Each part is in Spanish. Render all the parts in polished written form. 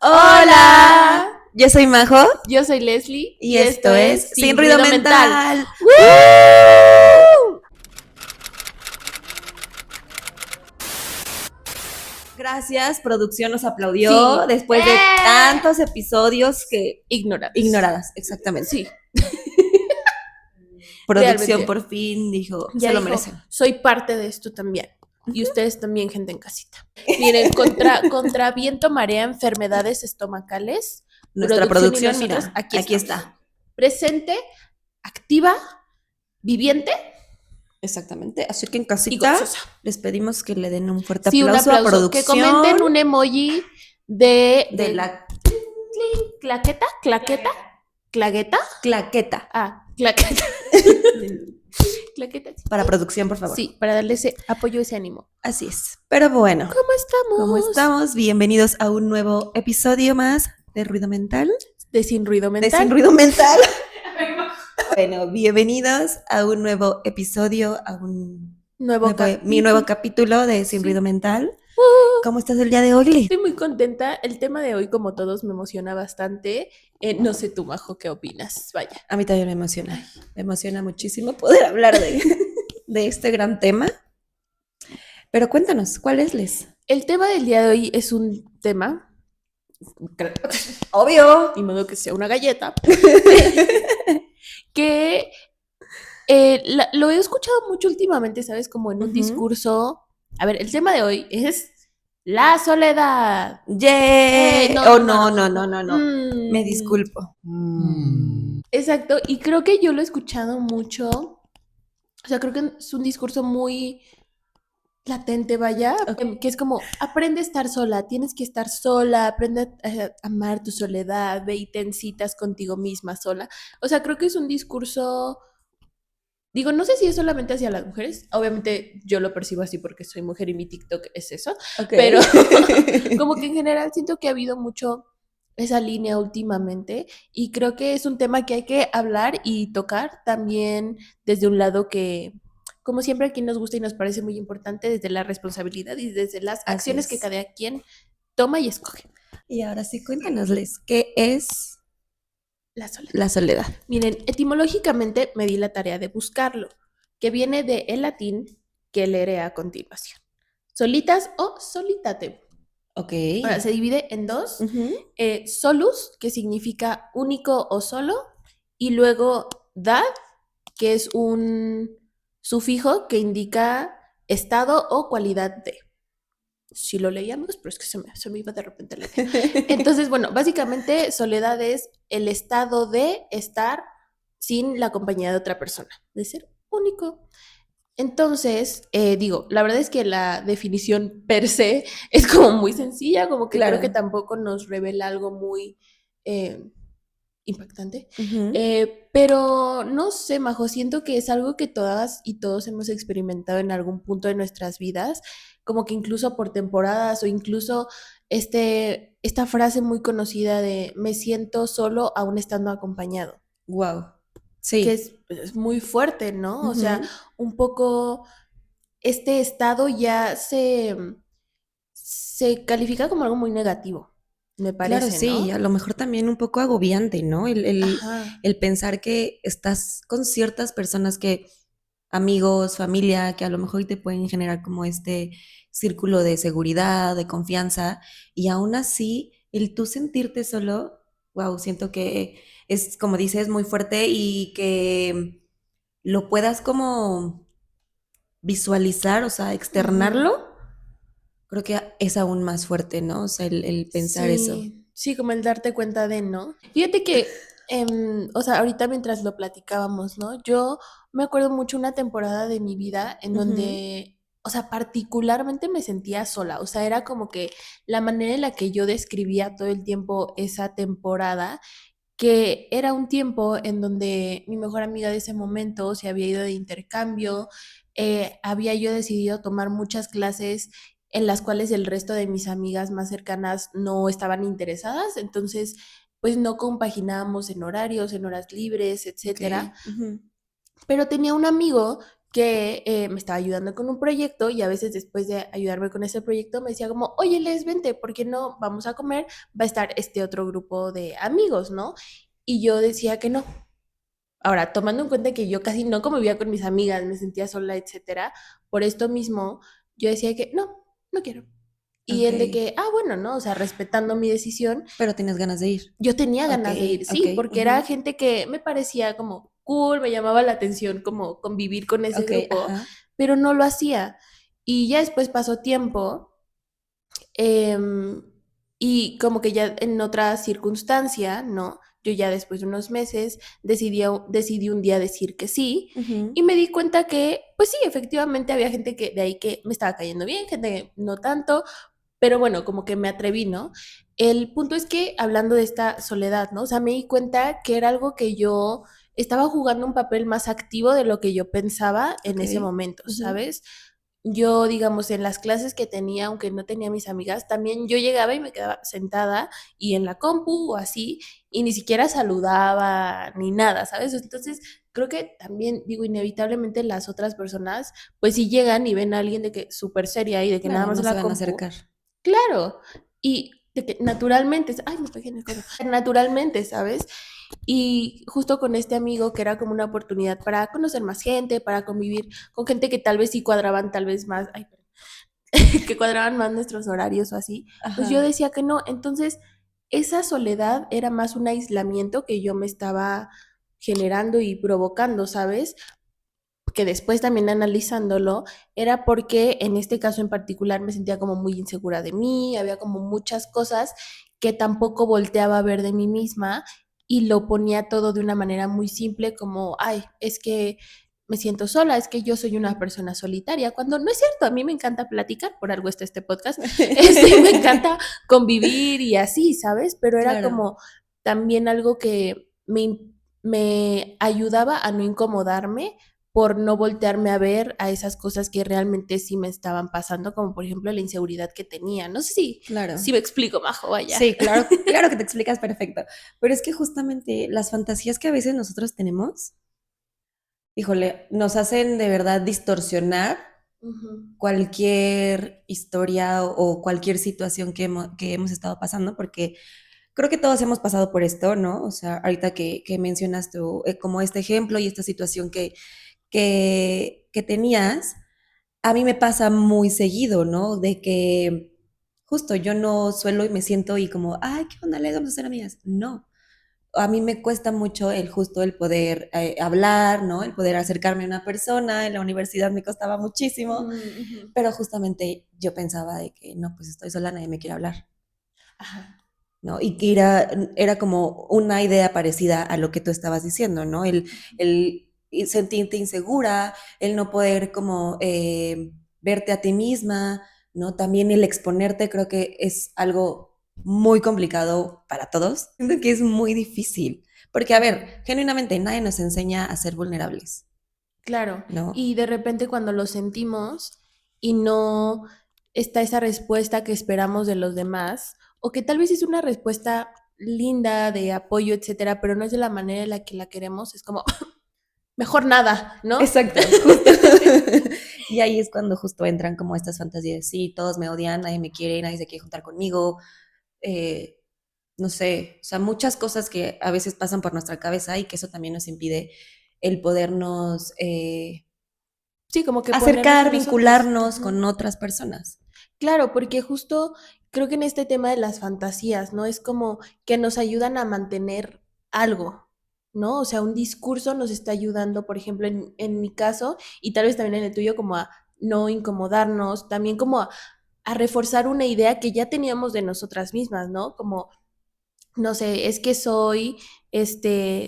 Hola, yo soy Majo yo soy Leslie y esto es Sin Ruido Mental. Gracias, producción nos aplaudió Sí. después de tantos episodios que ignoradas, exactamente. Sí. Producción Realmente. por fin dijo, Ya se lo dijo, merecen. soy parte de esto también. Y ustedes también, gente en casita. Miren, contra viento, marea, enfermedades estomacales. Nuestra producción, y nosotros, mira, aquí aquí estamos. está. Presente, activa, viviente Exactamente, así que en y casita gozosa. les pedimos que le den un fuerte Sí, un aplauso a aplauso. Que producción comenten un emoji de la claqueta, clagueta. claqueta. Claqueta. Claqueta. Para producción, por favor. Sí, para darle ese apoyo, ese ánimo. Así es. Pero bueno, ¿Cómo estamos? Bienvenidos a un nuevo episodio más de Ruido Mental. De Sin Ruido Mental. De Sin Ruido Mental. Bueno, bienvenidos a un nuevo episodio, a un mi nuevo capítulo de Sin Ruido Mental. ¿Cómo estás el día de hoy? Estoy muy contenta. El tema de hoy, como todos, me emociona bastante. No sé tú, Majo, ¿qué opinas? Vaya. A mí también me emociona. Me emociona muchísimo poder hablar de este gran tema. Pero cuéntanos, ¿cuál es, Les? El tema del día de hoy es un tema... Obvio. Ni modo que sea una galleta. que lo he escuchado mucho últimamente, ¿sabes? Como en un discurso. A ver, el tema de hoy es la soledad. ¡Yay! No. Me disculpo. Exacto, y creo que yo lo he escuchado mucho. O sea, creo que es un discurso muy latente, vaya, que es como, aprende a estar sola, tienes que estar sola, aprende a amar tu soledad, ve y ten citas contigo misma sola. O sea, creo que es un discurso, digo, no sé si es solamente hacia las mujeres, obviamente yo lo percibo así porque soy mujer y mi TikTok es eso, pero como que en general siento que ha habido mucho esa línea últimamente y creo que es un tema que hay que hablar y tocar también desde un lado que, como siempre aquí nos gusta y nos parece muy importante, desde la responsabilidad y desde las acciones que cada quien toma y escoge. Y ahora sí, cuéntanosles, ¿qué es la soledad? La soledad. Miren, etimológicamente me di la tarea de buscarlo, que viene del latín que leeré a continuación. Solitas o solitate. Ok. Ahora, se divide en dos. Solus, que significa único o solo, y luego dad, que es un sufijo que indica estado o cualidad de. Sí lo leíamos, pero es que se me iba de repente la idea. Entonces, bueno, básicamente soledad es el estado de estar sin la compañía de otra persona, de ser único. Entonces, digo, la verdad es que la definición per se es como muy sencilla, como que creo que tampoco nos revela algo muy impactante. Pero no sé, Majo, siento que es algo que todas y todos hemos experimentado en algún punto de nuestras vidas, como que incluso por temporadas o incluso esta frase muy conocida de me siento solo aún estando acompañado. Wow. Sí. Que es muy fuerte, ¿no? O sea, un poco este estado ya se califica como algo muy negativo, me parece, claro, sí, ¿no? a lo mejor también un poco agobiante, ¿no? El pensar que estás con ciertas personas amigos, familia, que a lo mejor te pueden generar como este círculo de seguridad, de confianza, y aún así, el tú sentirte solo, wow, siento que es, como dices, muy fuerte y que lo puedas como visualizar, o sea, externarlo, creo que es aún más fuerte, ¿no? O sea, el pensar eso. Sí, como el darte cuenta de, ¿no? Fíjate que, o sea, ahorita mientras lo platicábamos, ¿no? Yo me acuerdo mucho una temporada de mi vida en donde, o sea, particularmente me sentía sola, o sea, era como que la manera en la que yo describía todo el tiempo esa temporada, que era un tiempo en donde mi mejor amiga de ese momento se había ido de intercambio, había yo decidido tomar muchas clases en las cuales el resto de mis amigas más cercanas no estaban interesadas, entonces pues no compaginábamos en horarios, en horas libres, etcétera. Okay. Pero tenía un amigo que me estaba ayudando con un proyecto y a veces después de ayudarme con ese proyecto me decía como, oye, Les, vente, ¿por qué no vamos a comer? Va a estar este otro grupo de amigos, ¿no? Y yo decía que no. Ahora, tomando en cuenta que yo casi no convivía con mis amigas, me sentía sola, etcétera, por esto mismo, yo decía que no, no quiero. Y Ok. él de que, bueno, ¿no? O sea, respetando mi decisión, Pero tienes ganas de ir. yo tenía Ok, ganas de ir, ok. sí, porque era Ujú. gente que me parecía como cool, me llamaba la atención como convivir con ese Ok, grupo, ajá. pero no lo hacía. Y ya después pasó tiempo em, y como que ya en otra circunstancia, ¿no? Yo ya después de unos meses decidí un día decir que sí Ujú. y me di cuenta que, pues sí, efectivamente había gente que de ahí que me estaba cayendo bien, gente que no tanto, pero bueno, como que me atreví, ¿no? El punto es que hablando de esta soledad, ¿no? O sea, me di cuenta que era algo que yo estaba jugando un papel más activo de lo que yo pensaba en Ok. ese momento, Ujú. ¿sabes? Yo, digamos, en las clases que tenía, aunque no tenía mis amigas, también yo llegaba y me quedaba sentada y en la compu o así, y ni siquiera saludaba ni nada, ¿sabes? Entonces, creo que también, digo, inevitablemente las otras personas, pues si llegan y ven a alguien de que súper seria y de que nada Claro, más no en se la van a compu, acercar. claro, y de que naturalmente, ay, me pegué en el codo, naturalmente, ¿sabes? Y justo con este amigo que era como una oportunidad para conocer más gente, para convivir con gente que tal vez sí cuadraban, tal vez más, ay, perdón, que cuadraban más nuestros horarios o así, pues yo Ajá. decía que no. Entonces, esa soledad era más un aislamiento que yo me estaba generando y provocando, ¿sabes? Que después también analizándolo, era porque en este caso en particular me sentía como muy insegura de mí, había como muchas cosas que tampoco volteaba a ver de mí misma y lo ponía todo de una manera muy simple como, ay, es que me siento sola, es que yo soy una persona solitaria, cuando no es cierto, a mí me encanta platicar, por algo está este podcast, me encanta convivir y así, ¿sabes? Pero era Claro. como también algo que me ayudaba a no incomodarme por no voltearme a ver a esas cosas que realmente sí me estaban pasando, como por ejemplo la inseguridad que tenía. No sé si Claro. me explico, Majo, vaya. Sí, claro, claro que te explicas perfecto. Pero es que justamente las fantasías que a veces nosotros tenemos, híjole, nos hacen de verdad distorsionar Ujú. cualquier historia o cualquier situación que hemos estado pasando, porque creo que todos hemos pasado por esto, ¿no? O sea, ahorita que mencionas tú como este ejemplo y esta situación que tenías, a mí me pasa muy seguido, ¿no? De que justo yo no suelo y me siento y como, ay, ¿qué onda? Le vamos a ser amigas. No, a mí me cuesta mucho el justo el poder hablar, ¿no? El poder acercarme a una persona. En la universidad me costaba muchísimo, Ujú, ujú. pero justamente yo pensaba de que no, pues estoy sola, nadie me quiere hablar, Ajá. ¿no? Y que era como una idea parecida a lo que tú estabas diciendo, ¿no? El sentirte insegura, el no poder como verte a ti misma, ¿no? También el exponerte creo que es algo muy complicado para todos. Siento que es muy difícil, porque a Ujú. ver, genuinamente nadie nos enseña a ser vulnerables, Claro, ¿no? y de repente cuando lo sentimos y no está esa respuesta que esperamos de los demás, o que tal vez es una respuesta linda de apoyo, etcétera, pero no es de la manera en la que la queremos, es como mejor nada, ¿no? Exacto, justo. Y ahí es cuando justo entran como estas fantasías, sí, todos me odian, nadie me quiere, nadie se quiere juntar conmigo, eh, no sé, o sea, muchas cosas que a veces pasan por nuestra cabeza y que eso también nos impide el podernos Sí, como que ponernos acercar, en los otros. vincularnos Ujú. con otras personas. Claro, porque justo creo que en este tema de las fantasías, ¿no? Es como que nos ayudan a mantener algo, ¿no? O sea, un discurso nos está ayudando, por ejemplo, en mi caso, y tal vez también en el tuyo, como a no incomodarnos, también como a reforzar una idea que ya teníamos de nosotras mismas, ¿no? Como no sé, es que soy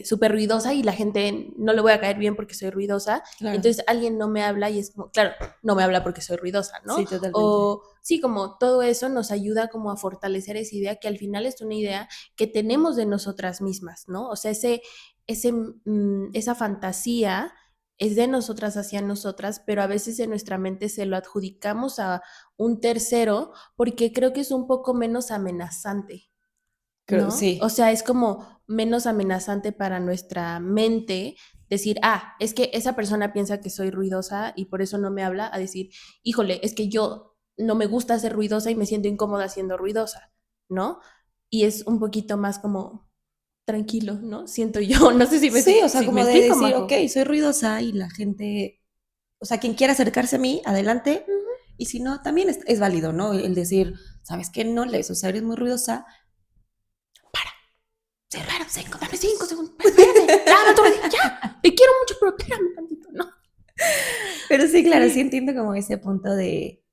súper ruidosa y la gente no le voy a caer bien porque soy ruidosa, y Claro, entonces alguien no me habla y es como, claro, no me habla porque soy ruidosa, ¿no? sí, totalmente. O sí, como todo eso nos ayuda como a fortalecer esa idea que al final es una idea que tenemos de nosotras mismas, ¿no? O sea, esa fantasía es de nosotras hacia nosotras, pero a veces en nuestra mente se lo adjudicamos a un tercero porque creo que es un poco menos amenazante. ¿no? Sí. O sea, es como menos amenazante para nuestra mente decir, es que esa persona piensa que soy ruidosa y por eso no me habla, a decir, híjole, es que yo no me gusta ser ruidosa y me siento incómoda siendo ruidosa, ¿no? Y es un poquito más como tranquilo, ¿no? Siento yo, no sé Sí, o sea, si me como de explico, decir, Majo. ok, soy ruidosa y la gente, o sea, quien quiera acercarse a mí, adelante. Y si no, también es válido, ¿no? El decir, ¿sabes qué? No lees, o sea, eres muy ruidosa. Para, dame 5 segundos, espérame, dame otro día, ya, te quiero mucho, pero espérame tantito, ¿no? Pero sí, claro, sí entiendo como ese punto de,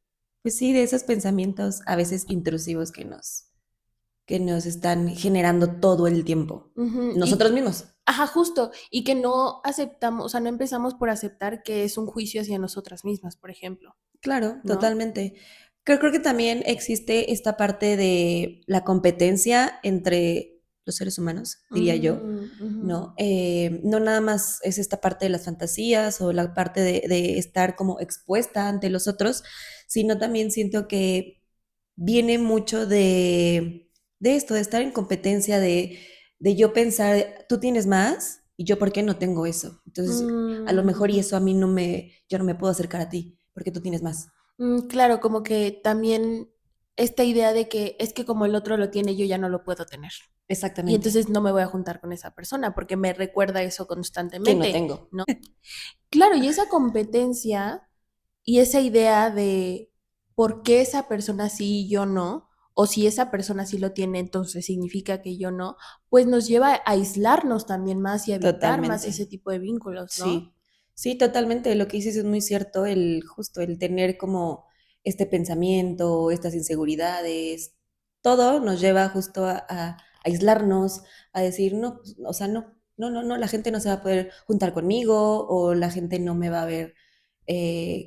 pues sí, de esos pensamientos a veces intrusivos que nos están generando todo el tiempo. Ujú, Nosotros mismos. ajá, justo, y que no aceptamos, o sea, no empezamos por aceptar que es un juicio hacia nosotras mismas, por ejemplo, Claro, ¿no? totalmente. Creo que también existe esta parte de la competencia entre los seres humanos, diría yo, Ujú. ¿no? No nada más es esta parte de las fantasías o la parte de estar como expuesta ante los otros, sino también siento que viene mucho de esto, de estar en competencia, de yo pensar, tú tienes más y yo por qué no tengo eso. Entonces, a lo mejor y Ujú. eso a mí yo no me puedo acercar a ti porque tú tienes más. Claro, como que también esta idea de que es que como el otro lo tiene, yo ya no lo puedo tener. Y Exactamente. entonces no me voy a juntar con esa persona porque me recuerda eso Que no constantemente, tengo. ¿no? Claro, y esa competencia y esa idea de por qué esa persona sí y yo no, o si esa persona sí lo tiene, entonces significa que yo no, pues nos lleva a aislarnos también más y a evitar más Totalmente. ese tipo de vínculos, ¿no? Sí. Sí, totalmente. Lo que dices es muy cierto, justo el tener como este pensamiento, estas inseguridades, todo nos lleva justo a aislarnos, a decir, no, pues, o sea, no, la gente no se va a poder juntar conmigo, o la gente no me va a ver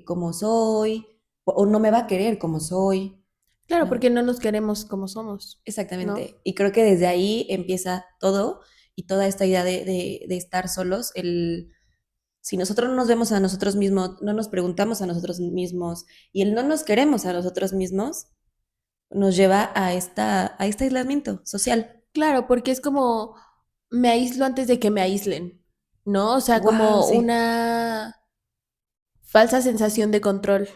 como soy, o no me va a querer como soy, Claro, ¿no? porque no nos queremos como somos, ¿no? Exactamente. Y creo que desde ahí empieza todo y toda esta idea de estar solos. Si nosotros no nos vemos a nosotros mismos, no nos preguntamos a nosotros mismos y el no nos queremos a nosotros mismos, nos lleva a este aislamiento social. Claro, porque es como me aíslo antes de que me aíslen, ¿no? O sea, Wow, como sí. una falsa sensación de control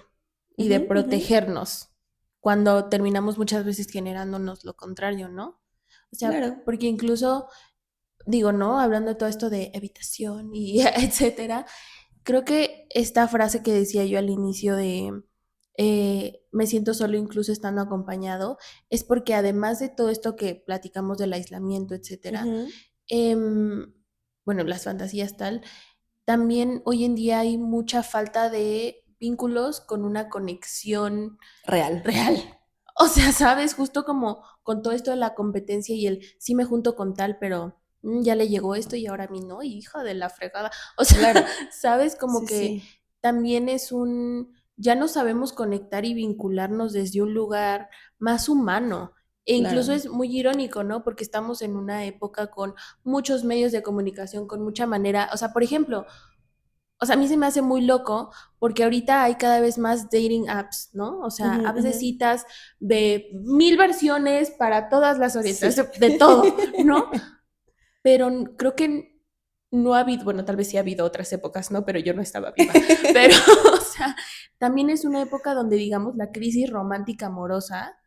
y Ujú, de ujú. protegernos, cuando terminamos muchas veces generándonos lo contrario, ¿no? O sea, Claro. porque incluso, digo, ¿no? Hablando de todo esto de evitación y etcétera, creo que esta frase que decía yo al inicio de me siento solo incluso estando acompañado, es porque además de todo esto que platicamos del aislamiento, etcétera, Ujú. em, bueno, las fantasías tal, también hoy en día hay mucha falta de vínculos con una conexión Real. real. O sea, sabes, justo como con todo esto de la competencia y el sí me junto con tal, pero ya le llegó esto y ahora a mí no, hija de la fregada. O sea, Claro. sabes, como Sí, que sí. también ya no sabemos conectar y vincularnos desde un lugar más humano. E incluso Claro. es muy irónico, ¿no? Porque estamos en una época con muchos medios de comunicación, con mucha manera, o sea, por ejemplo, o sea, a mí se me hace muy loco porque ahorita hay cada vez más dating apps, ¿no? O sea, Ujú, apps de ujú. citas de 1000 versiones para todas las Sí. orientaciones, de todo, ¿no? Pero creo que no ha habido, bueno, tal vez sí ha habido otras épocas, ¿no? Pero yo no estaba viva. Pero, o sea, también es una época donde, digamos, la crisis romántica amorosa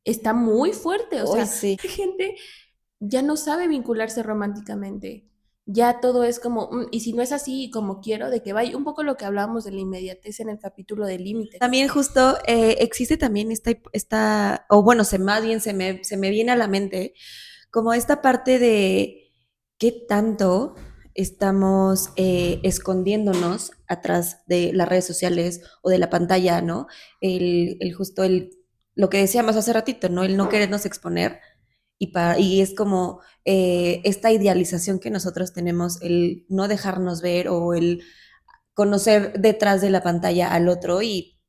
está muy fuerte. O Uy, sea, sí. la gente ya no sabe vincularse románticamente. Ya todo es como, y si no es así como quiero, de que vaya un poco lo que hablábamos de la inmediatez en el capítulo del límite. También justo existe también o bueno, más bien se me viene a la mente como esta parte de qué tanto estamos escondiéndonos atrás de las redes sociales o de la pantalla, ¿no? Justo lo que decíamos hace ratito, ¿no? El no querernos exponer y es como esta idealización que nosotros tenemos, el no dejarnos ver o el conocer detrás de la pantalla al otro y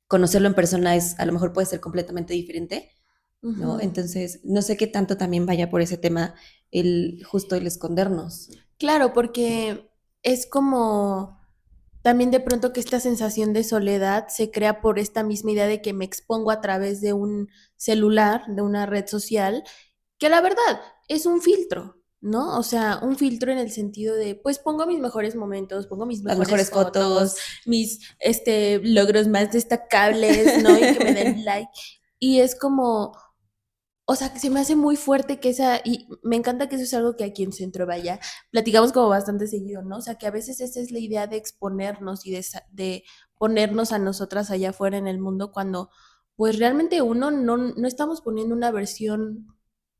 conocerlo en persona a lo mejor puede ser completamente diferente, ¿no? Ujú. Entonces, no sé qué tanto también vaya por ese tema, justo el escondernos. Claro, porque es como también de pronto que esta sensación de soledad se crea por esta misma idea de que me expongo a través de un celular, de una red social, que la verdad es un filtro, ¿no? O sea, un filtro en el sentido de, pues pongo mis mejores momentos, pongo mis Las mejores mejores fotos, fotos. mis logros más destacables, ¿no? Y que me den like. Y es como, o sea, que se me hace muy fuerte que y me encanta que eso es algo que aquí en Centro Vaya platicamos como bastante seguido, ¿no? O sea, que a veces esa es la idea de exponernos y de ponernos a nosotras allá afuera en el mundo cuando, pues realmente uno no estamos poniendo una versión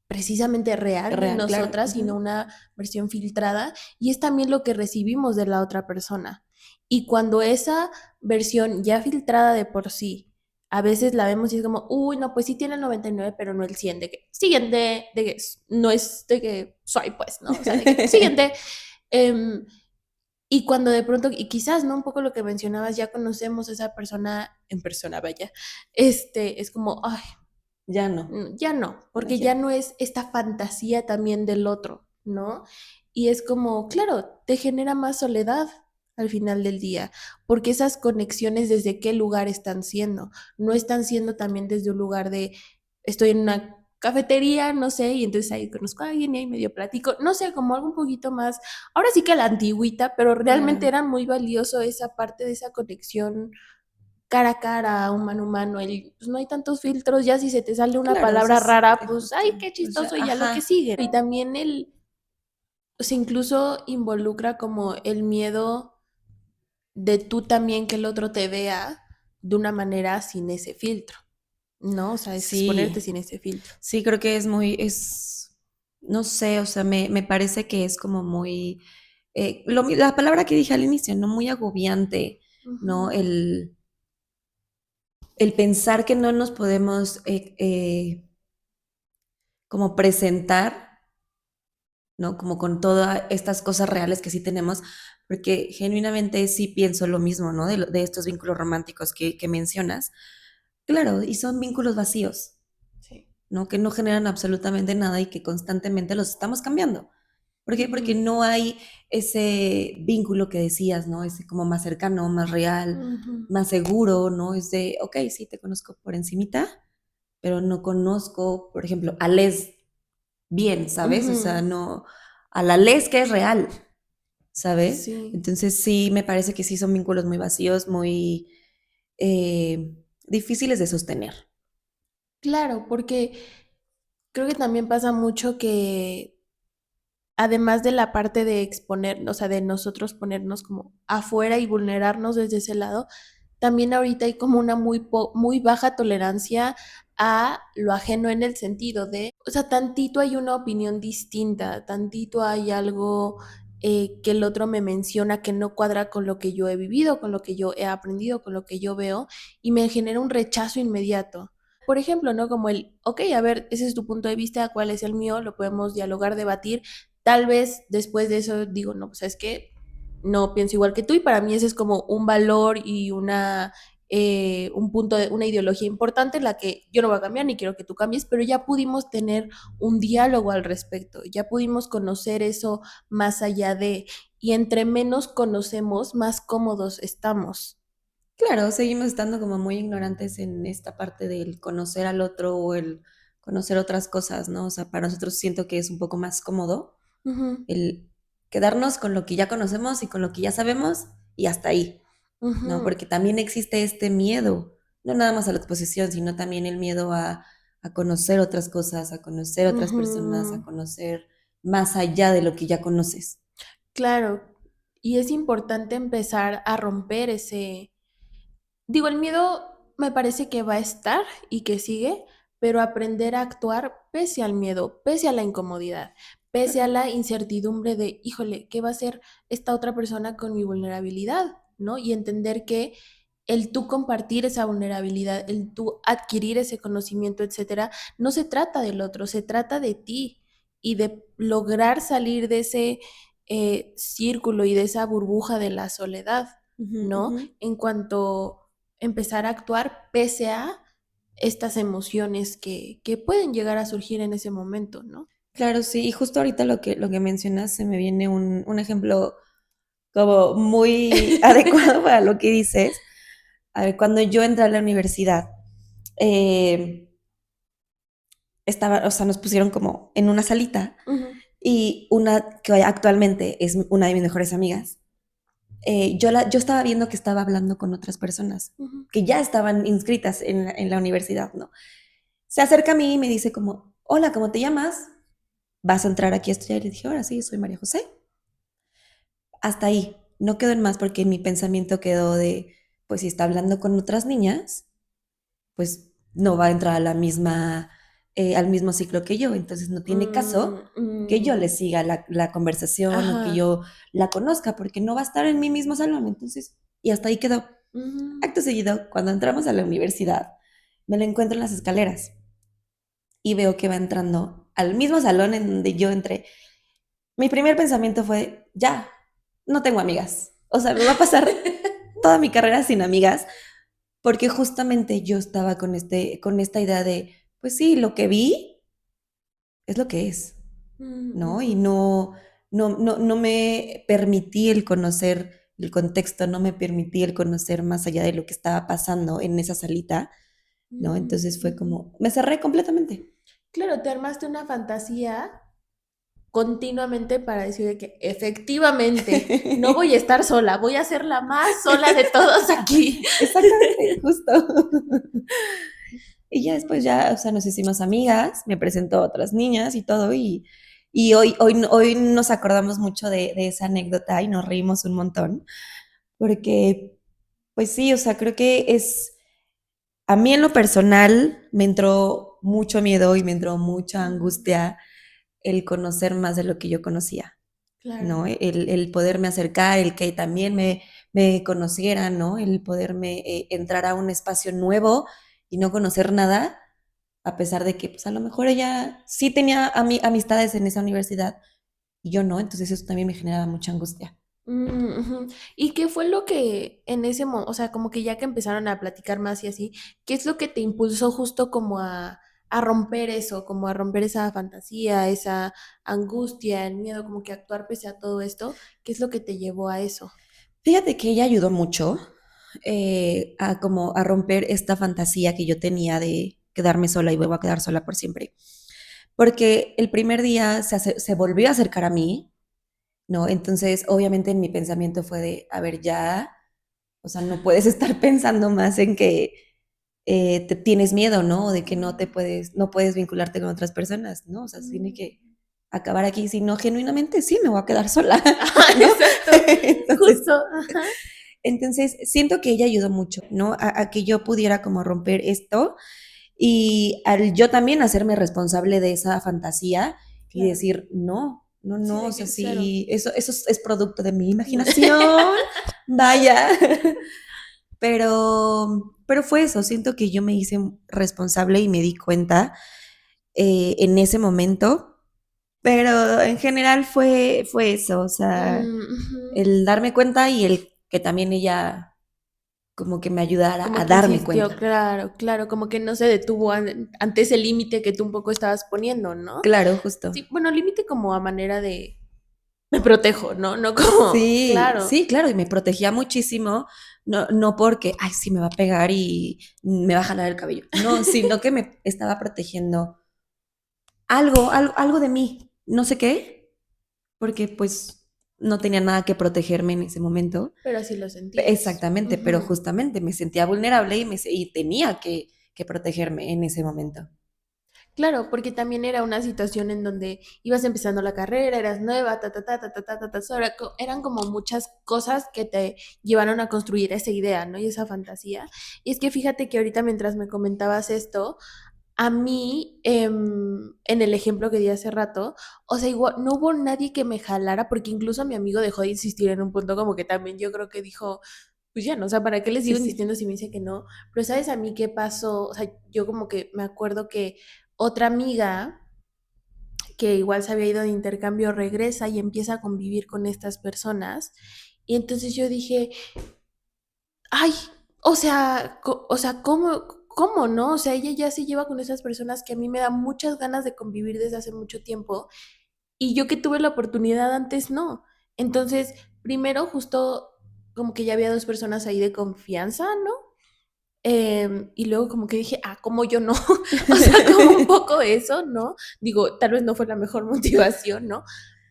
precisamente real de Real, claro. nosotras, sino Ujú. una versión filtrada, y es también lo que recibimos de la otra persona. Y cuando esa versión ya filtrada de por sí, a veces la vemos y es como, uy, no, pues sí tiene el 99, pero no el 100, de que siguiente, de que no es de que soy, pues, ¿no? O sea, de que siguiente. em, y cuando de pronto, y quizás, ¿no? Un poco lo que mencionabas, ya conocemos a esa persona en persona, vaya, es como, ay, Ya no. ya no, No porque ya quiero. no es esta fantasía también del otro, ¿no? Y es como, claro, te genera más soledad al final del día, porque esas conexiones desde qué lugar están siendo, no están siendo también desde un lugar de, estoy en una cafetería, no sé, y entonces ahí conozco a alguien y ahí medio platico, no sé, como algo un poquito más, ahora sí que a la antigüita, pero realmente Claro. era muy valioso esa parte de esa conexión cara a cara, humano a humano, pues no hay tantos filtros, ya si se te sale una Claro, palabra rara, pues justo. ay, qué O sea, chistoso y ya lo que ajá. sigue. Y también o sea, incluso involucra como el miedo de tú también que el otro te vea de una manera sin ese filtro, ¿no? O sea, es exponerte Sí. sin ese filtro. Sí, creo que no sé, o sea, me parece que es como muy, la palabra que dije al inicio, ¿no? Muy agobiante, ¿no? Ujú. El pensar que no nos podemos como presentar, ¿no? Como con todas estas cosas reales que sí tenemos, porque genuinamente sí pienso lo mismo, ¿no? De estos vínculos románticos que mencionas. Claro, y son vínculos vacíos, Sí. ¿no? Que no generan absolutamente nada y que constantemente los estamos cambiando. ¿Por qué? Porque Ujú. no hay ese vínculo que decías, ¿no? Ese como más cercano, más real, Ujú. más seguro, ¿no? Es de, ok, sí, te conozco por encimita, pero no conozco, por ejemplo, a Les bien, ¿sabes? O sea, Ujú. no, a la Les que es real, ¿sabes? Sí. Entonces sí, me parece que sí son vínculos muy vacíos, muy difíciles de sostener. Claro, porque creo que también pasa mucho que además de la parte de exponer, o sea, de nosotros ponernos como afuera y vulnerarnos desde ese lado, también ahorita hay como una muy baja tolerancia a lo ajeno en el sentido de, o sea, tantito hay una opinión distinta, tantito hay algo que el otro me menciona que no cuadra con lo que yo he vivido, con lo que yo he aprendido, con lo que yo veo, y me genera un rechazo inmediato. Por ejemplo, ¿no? Como ok, a ver, ese es tu punto de vista, ¿cuál es el mío? Lo podemos dialogar, debatir. Tal vez después de eso digo, no, pues es que no pienso igual que tú y para mí ese es como un valor y un punto de una ideología importante en la que yo no voy a cambiar ni quiero que tú cambies, pero ya pudimos tener un diálogo al respecto, ya pudimos conocer eso más allá de, y entre menos conocemos, más cómodos estamos. Claro, seguimos estando como muy ignorantes en esta parte del conocer al otro o el conocer otras cosas, ¿no? O sea, para nosotros siento que es un poco más cómodo Ujú, el quedarnos con lo que ya conocemos y con lo que ya sabemos y hasta ahí, ¿no? ujú, Porque también existe este miedo, no nada más a la exposición, sino también el miedo a conocer otras cosas, a conocer otras personas, a ujú. conocer más allá de lo que ya conoces. Claro, y es importante empezar a romper ese. Digo, el miedo me parece que va a estar y que sigue, pero aprender a actuar pese al miedo, pese a la incomodidad, pese a la incertidumbre de, híjole, ¿qué va a hacer esta otra persona con mi vulnerabilidad? ¿No? Y entender que el tú compartir esa vulnerabilidad, el tú adquirir ese conocimiento, etcétera, no se trata del otro, se trata de ti y de lograr salir de ese círculo y de esa burbuja de la soledad, Ujú, ¿no? ujú. En cuanto empezar a actuar pese a estas emociones que pueden llegar a surgir en ese momento, ¿no? Claro, sí, y justo ahorita lo que mencionas se me viene un ejemplo como muy adecuado para lo que dices. A ver, cuando yo entré a la universidad, eh, estaba, o sea, nos pusieron como en una salita Ujú. y una que actualmente es una de mis mejores amigas, yo estaba viendo que estaba hablando con otras personas Ujú. que ya estaban inscritas en la universidad, ¿no? Se acerca a mí y me dice como, hola, ¿cómo te llamas? ¿Vas a entrar aquí a estudiar? Y dije, ahora sí, soy María José. Hasta ahí, no quedó en más porque mi pensamiento quedó de, pues si está hablando con otras niñas, pues no va a entrar a la misma, al mismo ciclo que yo, entonces no tiene caso Mm, que yo le mm. siga la conversación o que Ajá. yo la conozca, porque no va a estar en mi mismo salón, entonces, y hasta ahí quedó. Ujú. Acto seguido, cuando entramos a la universidad, me la encuentro en las escaleras y veo que va entrando al mismo salón en donde yo entré. Mi primer pensamiento fue, ya, no tengo amigas. O sea, me va a pasar toda mi carrera sin amigas, porque justamente yo estaba con esta idea de, pues sí, lo que vi es lo que es, Mm, ¿no? Y ujú. no me permití el conocer el contexto, no me permití el conocer más allá de lo que estaba pasando en esa salita, ¿no? Mm, Entonces fue ujú. como, me cerré completamente. Claro, te armaste una fantasía continuamente para decir de que efectivamente no voy a estar sola, voy a ser la más sola de todos aquí. Exactamente, justo. Y ya después ya, o sea, nos hicimos amigas, me presentó a otras niñas y todo, y hoy nos acordamos mucho de esa anécdota y nos reímos un montón, porque, pues sí, o sea, creo que a mí en lo personal me entró mucho miedo y me entró mucha Mm, angustia el conocer más de lo que yo conocía, claro. ¿no? El poderme acercar, el que también me conocieran, ¿no? El poderme entrar a un espacio nuevo y no conocer nada, a pesar de que pues a lo mejor ella sí tenía amistades en esa universidad y yo no, entonces eso también me generaba mucha angustia. Mm, ujú. ¿Y qué fue lo que en ese momento, o sea, como que ya que empezaron a platicar más y así, qué es lo que te impulsó justo como a romper eso, como a romper esa fantasía, esa angustia, el miedo, como que actuar pese a todo esto? ¿Qué es lo que te llevó a eso? Fíjate que ella ayudó mucho a como a romper esta fantasía que yo tenía de quedarme sola y vuelvo a quedar sola por siempre. Porque el primer día se volvió a acercar a mí, ¿no? Entonces, obviamente en mi pensamiento fue de, a ver, ya, o sea, no puedes estar pensando más en que te tienes miedo, ¿no? O de que no puedes vincularte con otras personas, ¿no? O sea, tiene Mm. que acabar aquí, si no, genuinamente sí me voy a quedar sola, Ajá, ¿no? exacto, Entonces, justo, ajá. entonces, siento que ella ayudó mucho, ¿no? A que yo pudiera como romper esto y al yo también hacerme responsable de esa fantasía y Claro. decir, no, no, Sí, no, o de sea, que cero. sí, eso es producto de mi imaginación, vaya. Pero fue eso, siento que yo me hice responsable y me di cuenta en ese momento, pero en general fue eso, o sea, Mm, ujú. el darme cuenta y el que también ella como que me ayudara Como a que darme insistió, cuenta. claro, claro, como que no se detuvo ante ese límite que tú un poco estabas poniendo, ¿no? Claro, justo. Sí, bueno, límite como a manera de me protejo, ¿no? No como, Sí, claro, sí, claro, y me protegía muchísimo, no porque, ay, sí, me va a pegar y me va a jalar el cabello, no, sino que me estaba protegiendo algo de mí, no sé qué, porque pues no tenía nada que protegerme en ese momento. pero así lo sentías. Exactamente, pero Ujú. justamente me sentía vulnerable y tenía que protegerme en ese momento. Claro, porque también era una situación en donde ibas empezando la carrera, eras nueva, ta, ta, ta, ta, ta, ta, ta, ta, eran como muchas cosas que te llevaron a construir esa idea, ¿no? Y esa fantasía. Y es que fíjate que ahorita mientras me comentabas esto, a mí, en el ejemplo que di hace rato, o sea, igual no hubo nadie que me jalara, porque incluso mi amigo dejó de insistir en un punto como que también yo creo que dijo, pues ya, ¿no? O sea, ¿para qué les Sí, sigo sí. insistiendo si me dice que no? Pero ¿sabes a mí qué pasó? O sea, yo como que me acuerdo que otra amiga que igual se había ido de intercambio regresa y empieza a convivir con estas personas. Y entonces yo dije, ay, o sea, ¿cómo no? O sea, ella ya se lleva con esas personas que a mí me da muchas ganas de convivir desde hace mucho tiempo y yo que tuve la oportunidad antes no. Entonces, primero justo como que ya había dos personas ahí de confianza, ¿no? Y luego como que dije, como yo no, o sea, como un poco eso, ¿no? Digo, tal vez no fue la mejor motivación, ¿no?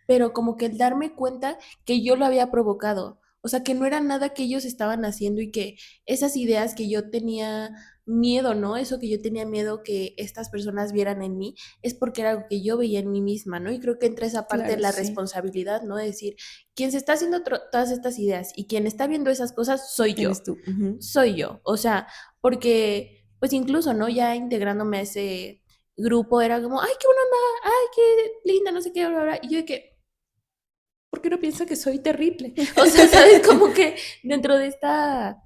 Pero como que el darme cuenta que yo lo había provocado, o sea, que no era nada que ellos estaban haciendo y que esas ideas que yo tenía miedo, ¿no? Eso que yo tenía miedo que estas personas vieran en mí, es porque era algo que yo veía en mí misma, ¿no? Y creo que entra esa parte de Claro, la sí. responsabilidad, ¿no? De decir, quien se está haciendo todas estas ideas y quien está viendo esas cosas soy Eres yo, tú. Ujú. soy yo, o sea, porque pues incluso, ¿no? Ya integrándome a ese grupo era como, ay, qué buena onda, ay, qué linda, no sé qué, bla, bla, bla. Y yo de que, ¿por qué no piensa que soy terrible? O sea, ¿sabes? Como que dentro de esta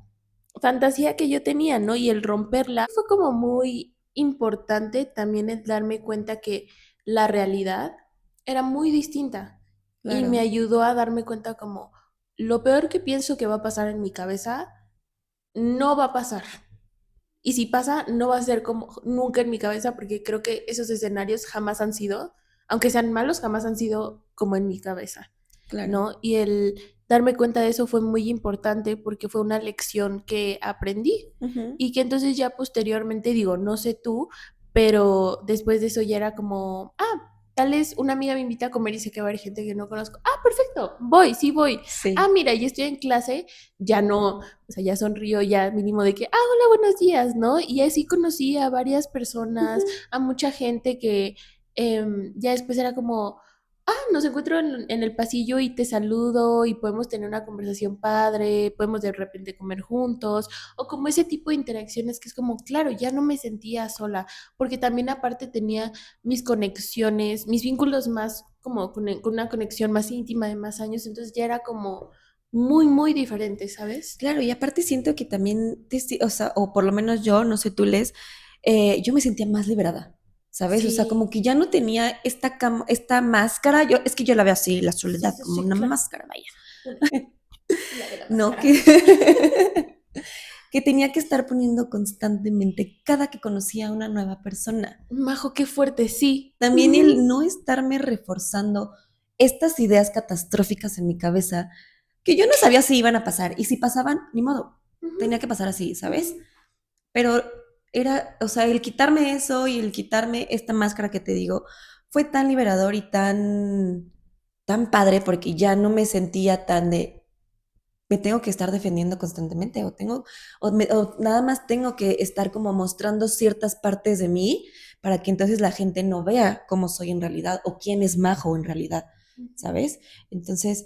fantasía que yo tenía, ¿no? Y el romperla fue como muy importante también el darme cuenta que la realidad era muy distinta y me Claro, ayudó a darme cuenta como lo peor que pienso que va a pasar en mi cabeza no va a pasar. Y si pasa, no va a ser como nunca en mi cabeza, porque creo que esos escenarios jamás han sido, aunque sean malos, jamás han sido como en mi cabeza, claro. ¿no? Y el darme cuenta de eso fue muy importante porque fue una lección que aprendí Ujú. y que entonces ya posteriormente digo, no sé tú, pero después de eso ya era como, tal vez una amiga me invita a comer y sé que va a haber gente que no conozco. Perfecto, voy, sí voy. Sí. Mira, ya estoy en clase, ya no, o sea, ya sonrío, ya mínimo de que, hola, buenos días, ¿no? Y así conocí a varias personas, Ujú. a mucha gente que ya después era como, nos encuentro en el pasillo y te saludo y podemos tener una conversación padre, podemos de repente comer juntos, o como ese tipo de interacciones que es como, claro, ya no me sentía sola, porque también aparte tenía mis conexiones, mis vínculos más como con una conexión más íntima de más años, entonces ya era como muy, muy diferente, ¿sabes? Claro, y aparte siento que también, o sea, o por lo menos yo, no sé tú les, yo me sentía más liberada, ¿sabes? O sea, como Sí, que ya no tenía esta máscara, es que yo la veo así, la sí, soledad, sí, como sí, una claro. máscara, vaya, La de la ¿no? máscara. Que tenía que estar poniendo constantemente cada que conocía a una nueva persona. Majo, qué fuerte, sí. También el no estarme reforzando estas ideas catastróficas en mi cabeza, que yo no sabía si iban a pasar, y si pasaban, ni modo, Ujú, tenía que pasar así, ¿sabes? Pero era, o sea, el quitarme eso y el quitarme esta máscara que te digo, fue tan liberador y tan padre porque ya no me sentía tan de, me tengo que estar defendiendo constantemente o nada más tengo que estar como mostrando ciertas partes de mí para que entonces la gente no vea cómo soy en realidad o quién es Majo en realidad, ujú. ¿sabes? Entonces,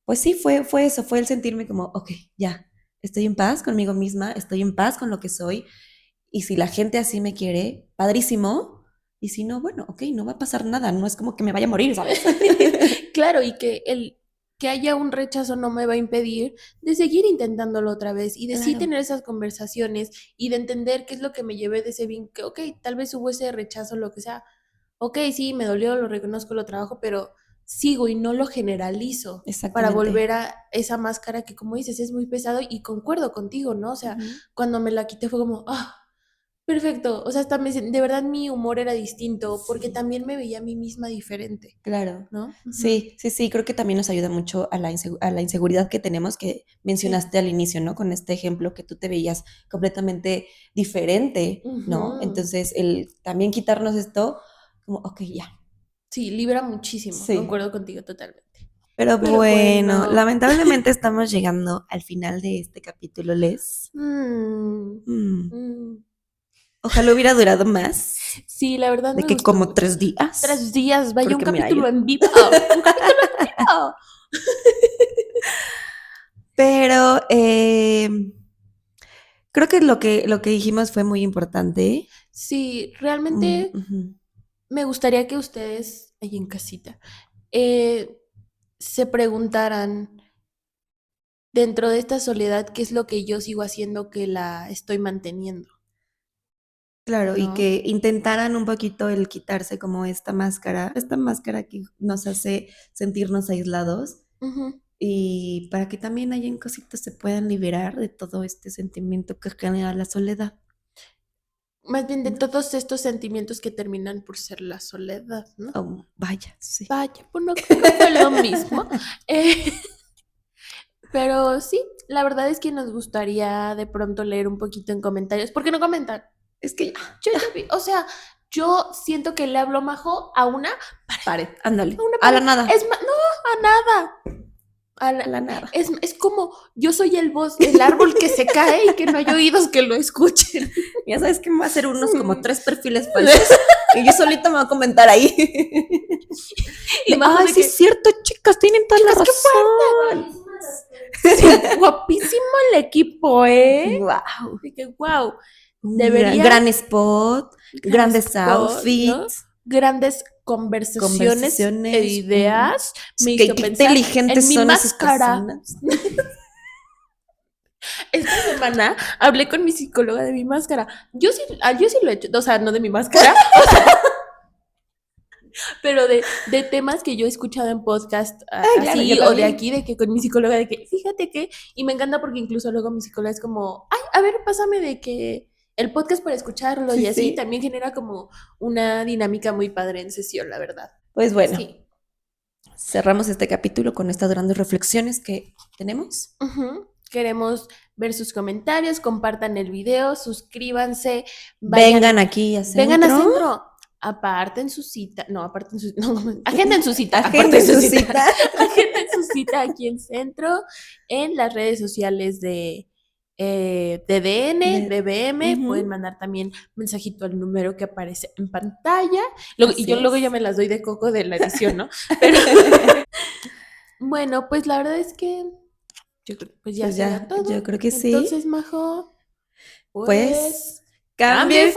pues sí, fue eso, fue el sentirme como, ok, ya, estoy en paz conmigo misma, estoy en paz con lo que soy y si la gente así me quiere, padrísimo. Y si no, bueno, ok, no va a pasar nada, no es como que me vaya a morir, ¿sabes? Claro, y que el que haya un rechazo no me va a impedir de seguir intentándolo otra vez y de sí Claro, tener esas conversaciones y de entender qué es lo que me llevé de ese bien, que ok, tal vez hubo ese rechazo, lo que sea, ok, sí, me dolió, lo reconozco, lo trabajo, pero sigo y no lo generalizo para exactamente. volver a esa máscara que, como dices, es muy pesado y concuerdo contigo, ¿no? O sea, Ujú. cuando me la quité fue como, perfecto, o sea, hasta de verdad mi humor era distinto porque Sí. también me veía a mí misma diferente, Claro, ¿no? Ujú. sí, sí, sí, creo que también nos ayuda mucho a a la inseguridad que tenemos que Sí. mencionaste al inicio, ¿no? Con este ejemplo que tú te veías completamente diferente, ¿no? Ujú. Entonces, el también quitarnos esto, como, ok, ya, Sí, libera muchísimo, sí. concuerdo contigo totalmente. Pero Pero bueno, bueno, lamentablemente estamos llegando al final de este capítulo, Les. mm, Mm, mm, ojalá hubiera durado más, sí, la verdad de me que gustó como mucho. 3 días, 3 días, vaya un porque mira, yo, capítulo en vivo, un capítulo en vivo. pero creo que lo que dijimos fue muy importante. Sí, Mm, realmente ujú. me gustaría que ustedes, ahí en casita, eh, se preguntaran dentro de esta soledad qué es lo que yo sigo haciendo que la estoy manteniendo, Claro, y ¿no? que intentaran un poquito el quitarse como esta máscara que nos hace sentirnos aislados Ujú. y para que también hayan cositas se puedan liberar de todo este sentimiento que genera la soledad, Más bien de ¿no? todos estos sentimientos que terminan por ser la soledad, ¿no? Oh, vaya, sí. Vaya, pues no creo que fue lo mismo. Eh, pero sí, la verdad es que nos gustaría de pronto leer un poquito en comentarios. ¿Por qué no comentan? Es que O sea, yo siento que le hablo Majo a una pared, ándale. a la nada. No, a nada. A la nada. Es como yo soy el árbol que se cae y que no hay oídos que lo escuchen. Ya sabes que me va a hacer unos como 3 perfiles falsos y yo solita me voy a comentar ahí. Ay, sí es cierto, chicas, tienen toda la razón. Sí, guapísimo el equipo, ¿eh? Wow. Wow. Gran spot, grandes outfits, ¿no? Grandes conversaciones e ideas. Me hizo qué pensar inteligentes en mi son máscara. Esas Esta semana hablé con mi psicóloga de mi máscara. Yo sí lo he hecho, o sea, no de mi máscara, pero de temas que yo he escuchado en podcast así, claro, o de aquí, de que con mi psicóloga, de que fíjate que, y me encanta porque incluso luego mi psicóloga es como, ay, a ver, pásame de que el podcast para escucharlo, sí, y así, sí. También genera como una dinámica muy padre en sesión, la verdad. Pues bueno, sí. Cerramos este capítulo con estas grandes reflexiones que tenemos. Queremos ver sus comentarios, compartan el video, suscríbanse. Vengan aquí a Centro. Vengan a Centro. Agenden su cita. Agenden su cita. Agenden su cita aquí en Centro, en las redes sociales de DN, de BM. Pueden mandar también mensajito al número que aparece en pantalla. Y yo luego ya me las doy de coco de la edición, ¿no? Pero bueno, pues la verdad es que yo creo pues ya todo. Yo creo que sí. Entonces, Majo, pues cambie